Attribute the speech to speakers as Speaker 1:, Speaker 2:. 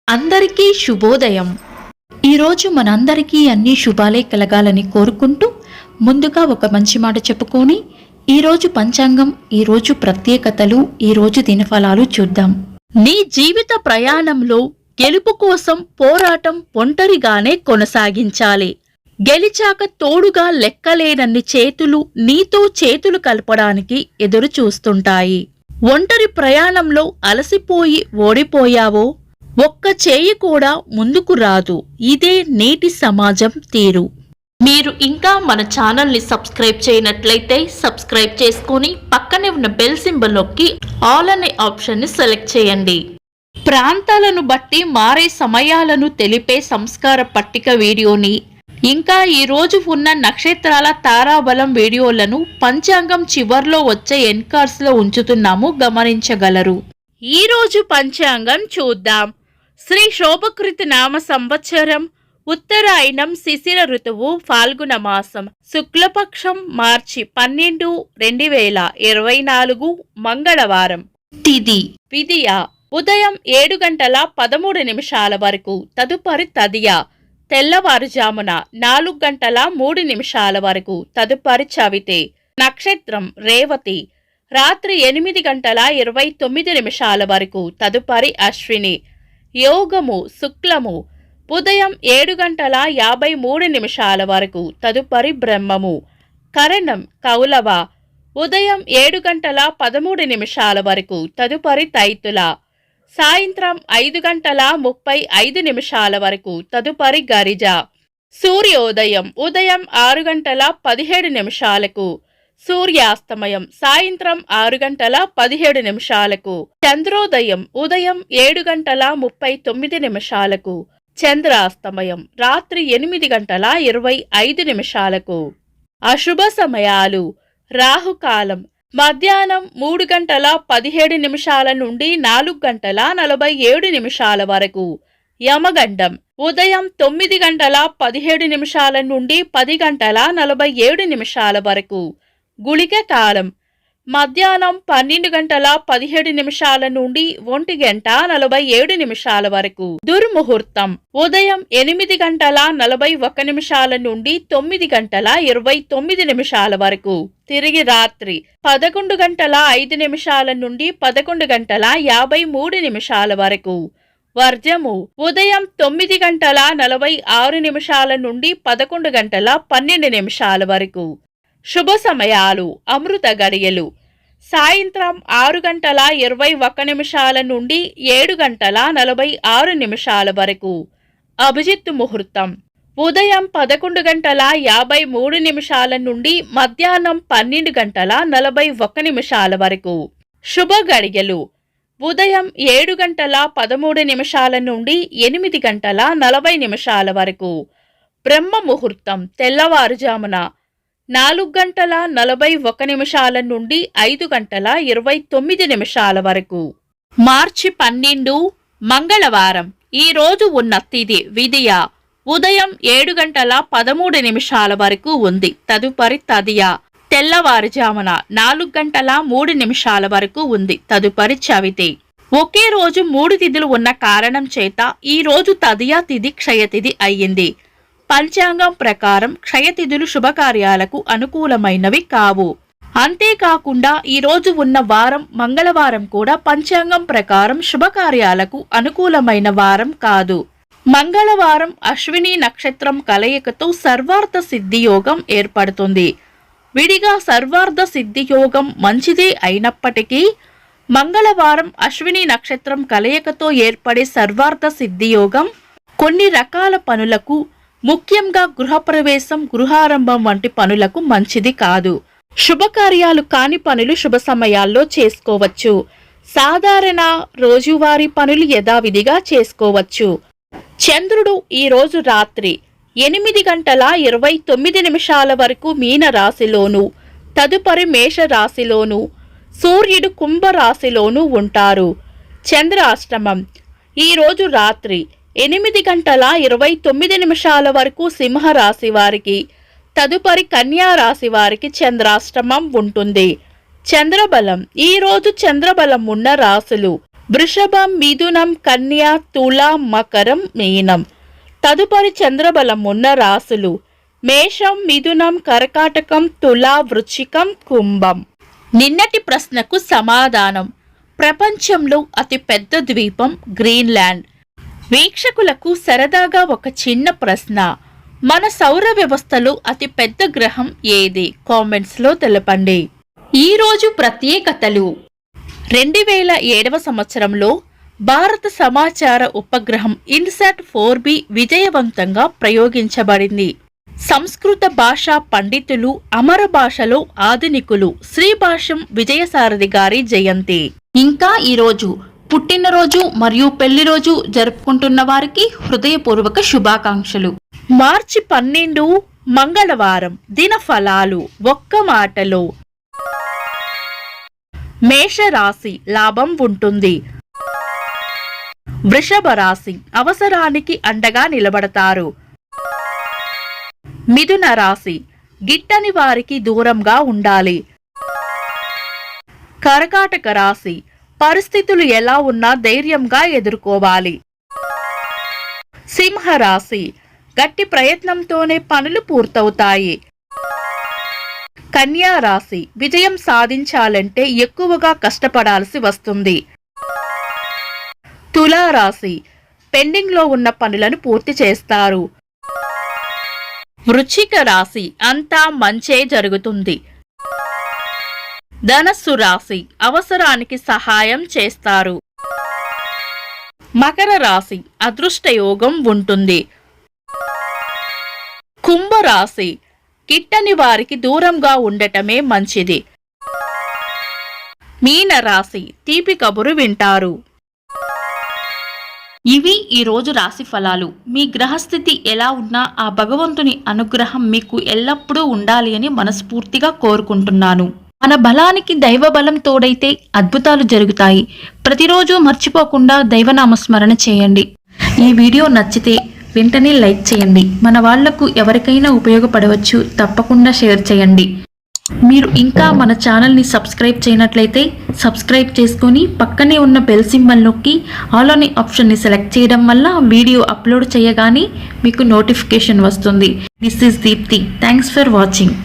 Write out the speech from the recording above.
Speaker 1: అందరికీ శుభోదయం. ఈరోజు మనందరికీ అన్ని శుభాలే కలగాలని కోరుకుంటూ ముందుగా ఒక మంచి మాట చెప్పుకొని ఈరోజు పంచాంగం, ఈరోజు ప్రత్యేకతలు, ఈరోజు దినఫలాలు చూద్దాం. నీ జీవిత ప్రయాణంలో గెలుపు కోసం పోరాటం ఒంటరిగానే కొనసాగించాలి. గెలిచాక తోడుగా లెక్కలేనన్ని చేతులు నీతో చేతులు కలపడానికి ఎదురు చూస్తుంటాయి. ఒంటరి ప్రయాణంలో అలసిపోయి ఓడిపోయావో ఒక్క చేయి కూడా ముందుకు రాదు. ఇదే నేటి సమాజం తీరు. మీరు ఇంకా మన ఛానల్ని సబ్స్క్రైబ్ చేయనట్లయితే సబ్స్క్రైబ్ చేసుకుని పక్కనే ఉన్న బెల్ సింబల్ నొక్కి ఆల్ అనే ఆప్షన్ని సెలెక్ట్ చేయండి. ప్రాంతాలను బట్టి మారే సమయాలను తెలిపే సంస్కార పట్టిక వీడియోని, ఇంకా ఈరోజు ఉన్న నక్షత్రాల తారాబలం వీడియోలను పంచాంగం చివర్లో వచ్చే ఎన్కార్స్లో ఉంచుతున్నాము, గమనించగలరు. ఈరోజు పంచాంగం చూద్దాం. శ్రీ శోభకృత నామ సంవత్సరం, ఉత్తరాయణం, శిశిర ఋతువు, ఫాల్గుణ మాసం, శుక్లపక్షం, మార్చి 12, 2024, మంగళవారం. తిథి విదియ ఉదయం 7 గంటల 13 నిమిషాల వరకు, తదుపరి తదియ తెల్లవారుజామున 4 గంటల 3 నిమిషాల వరకు, తదుపరి చవితే. నక్షత్రం రేవతి రాత్రి 8 గంటల 29 నిమిషాల వరకు, తదుపరి అశ్విని. యోగము శుక్లము ఉదయం 7 గంటల 53 నిమిషాల వరకు, తదుపరి బ్రహ్మము. కరణం కౌలవ ఉదయం 7 గంటల 13 నిమిషాల వరకు, తదుపరి తైతుల. సాయంత్రం 5 గంటల 35 నిమిషాల వరకు, తదుపరి గరిజ. సూర్యోదయం ఉదయం 6 గంటల 17 నిమిషాలకు, సూర్యాస్తమయం సాయంత్రం 6 గంటల 17 నిమిషాలకు. చంద్రోదయం ఉదయం 7 గంటల 39 నిమిషాలకు, చంద్రాస్తమయం రాత్రి 8 గంటల 25 నిమిషాలకు. అశుభ సమయాలు: రాహుకాలం మధ్యాహ్నం 3 గంటల 17 నిమిషాల నుండి 4 గంటల 47 నిమిషాల వరకు. యమగండం ఉదయం 9 గంటల 17 నిమిషాల నుండి 10 గంటల 47 నిమిషాల వరకు. గుళిక కాలం మధ్యాహ్నం 12 గంటల 17 నిమిషాల నుండి 1 గంట 47 నిమిషాల వరకు. దుర్ముహూర్తం ఉదయం 8 గంటల 41 నిమిషాల నుండి 9 గంటల 29 నిమిషాల వరకు. తిరిగి రాత్రి 11 గంటల 5 నిమిషాల నుండి 11 గంటల 53 నిమిషాల వరకు. వర్జము ఉదయం 9 గంటల 46 నిమిషాల నుండి 11 గంటల 12 నిమిషాల వరకు. శుభ సమయాలు: అమృత గడియలు సాయంత్రం 6 గంటల 21 నిమిషాల నుండి 7 గంటల 46 నిమిషాల వరకు. అభిజిత్ ముహూర్తం ఉదయం 11 గంటల 53 నిమిషాల నుండి మధ్యాహ్నం 12 గంటల 41 నిమిషాల వరకు. శుభ గడియలు ఉదయం 7 గంటల 13 నిమిషాల నుండి 8 గంటల 40 నిమిషాల వరకు. బ్రహ్మ ముహూర్తం తెల్లవారుజామున 4 గంటల 41 నిమిషాల నుండి 5 గంటల 29 నిమిషాల వరకు. మార్చి 12 మంగళవారం. ఈ రోజు ఉన్న తిథి విదియ ఉదయం 7 గంటల 13 నిమిషాల వరకు ఉంది, తదుపరి తదియ తెల్లవారుజామున 4 గంటల 3 నిమిషాల వరకు ఉంది, తదుపరి చవితే. ఒకే రోజు 3 తిథులు ఉన్న కారణం చేత ఈ రోజు తదియ తిథి క్షయతిథి అయ్యింది. పంచాంగం ప్రకారం క్షయతిథులు శుభకార్యాలకు అనుకూలమైనవి కావు. అంతేకాకుండా ఈరోజు ఉన్న వారం మంగళవారం కూడా పంచాంగం ప్రకారం శుభకార్యాలకు అనుకూలమైన వారం కాదు. మంగళవారం అశ్విని నక్షత్రం కలయికతో సర్వార్థ సిద్ధియోగం ఏర్పడుతుంది. విడిగా సర్వార్థ సిద్ధియోగం మంచిదే అయినప్పటికీ మంగళవారం అశ్విని నక్షత్రం కలయికతో ఏర్పడే సర్వార్థ సిద్ధియోగం కొన్ని రకాల పనులకు, ముఖ్యంగా గృహప్రవేశం, గృహారంభం వంటి పనులకు మంచిది కాదు. శుభకార్యాలు కాని పనులు శుభ సమయాల్లో చేసుకోవచ్చు. సాధారణ రోజువారీ పనులు యథావిధిగా చేసుకోవచ్చు. చంద్రుడు ఈరోజు రాత్రి 8 గంటల 29 నిమిషాల వరకు మీన రాశిలోను, తదుపరి మేష రాశిలోను, సూర్యుడు కుంభ రాశిలోను ఉంటారు. చంద్రాష్టమం ఈరోజు రాత్రి 8 గంటల 29 నిమిషాల వరకు సింహరాశి వారికి, తదుపరి కన్యా రాశి వారికి చంద్రాష్టమం ఉంటుంది. చంద్రబలం ఈరోజు చంద్రబలం ఉన్న రాశులు
Speaker 2: వృషభం, మిథునం, కన్య, తుల, మకరం, మీనం. తదుపరి చంద్రబలం ఉన్న రాశులు మేషం, మిథునం, కర్కాటకం, తుల, వృశ్చికం, కుంభం. నిన్నటి ప్రశ్నకు సమాధానం: ప్రపంచంలో అతి పెద్ద ద్వీపం గ్రీన్లాండ్. వీక్షకులకు సరదాగా ఒక చిన్న ప్రశ్న: మన సౌర వ్యవస్థలో అతి పెద్ద గ్రహం ఏది? కామెంట్స్లో తెలపండి. ఈరోజు ప్రత్యేకతలు: 2007 సంవత్సరంలో భారత సమాచార ఉపగ్రహం ఇన్సాట్ 4B విజయవంతంగా ప్రయోగించబడింది. సంస్కృత భాషా పండితులు, అమర భాషలో ఆధునికులు శ్రీభాష్యం విజయసారథి గారి జయంతి. ఇంకా ఈరోజు పుట్టినరోజు మరియు పెళ్లిరోజు జరుపుకుంటున్న వారికి హృదయపూర్వక శుభాకాంక్షలు. మార్చి 12 మంగళవారం. దిన ఫలాలు ఒక్క మాటలో: మేషరాశి లాభం ఉంటుంది. వృషభ రాశి అవసరానికి అండగా నిలబడతారు. మిథున రాశి గిట్టని వారికి దూరంగా ఉండాలి. కర్కాటక రాశి పరిస్థితులు ఎలా ఉన్నా ధైర్యంగా ఎదుర్కోవాలి. సింహరాశి గట్టి ప్రయత్నంతోనే పనులు పూర్తవుతాయి. కన్యా రాశి విజయం సాధించాలంటే ఎక్కువగా కష్టపడాల్సి వస్తుంది. తులారాశి పెండింగ్లో ఉన్న పనులను పూర్తి చేస్తారు. వృశ్చిక రాశి అంతా మంచే జరుగుతుంది. ధనస్సు రాశి అవసరానికి సహాయం చేస్తారు. మకర రాశి అదృష్టయోగం ఉంటుంది. కుంభరాశి గిట్టని వారికి దూరంగా ఉండటమే మంచిది. మీనరాశి తీపి కబురు వింటారు. ఇవి ఈరోజు రాశి ఫలాలు. మీ గ్రహస్థితి ఎలా ఉన్నా ఆ భగవంతుని అనుగ్రహం మీకు ఎల్లప్పుడూ ఉండాలి అని మనస్ఫూర్తిగా కోరుకుంటున్నాను. మన బలానికి దైవ బలం తోడైతే అద్భుతాలు జరుగుతాయి. ప్రతిరోజు మర్చిపోకుండా దైవనామస్మరణ చేయండి. ఈ వీడియో నచ్చితే వెంటనే లైక్ చేయండి. మన వాళ్లకు ఎవరికైనా ఉపయోగపడవచ్చు. తప్పకుండా షేర్ చేయండి. మీరు ఇంకా మన ఛానల్ని సబ్స్క్రైబ్ చేయనట్లయితే సబ్స్క్రైబ్ చేసుకొని పక్కనే ఉన్న బెల్ సింబల్ నొక్కి ఆల్ అనే ఆప్షన్ని సెలెక్ట్ చేయడం వల్ల వీడియో అప్లోడ్ చేయగానే మీకు నోటిఫికేషన్ వస్తుంది. This is Deepti. Thanks for watching.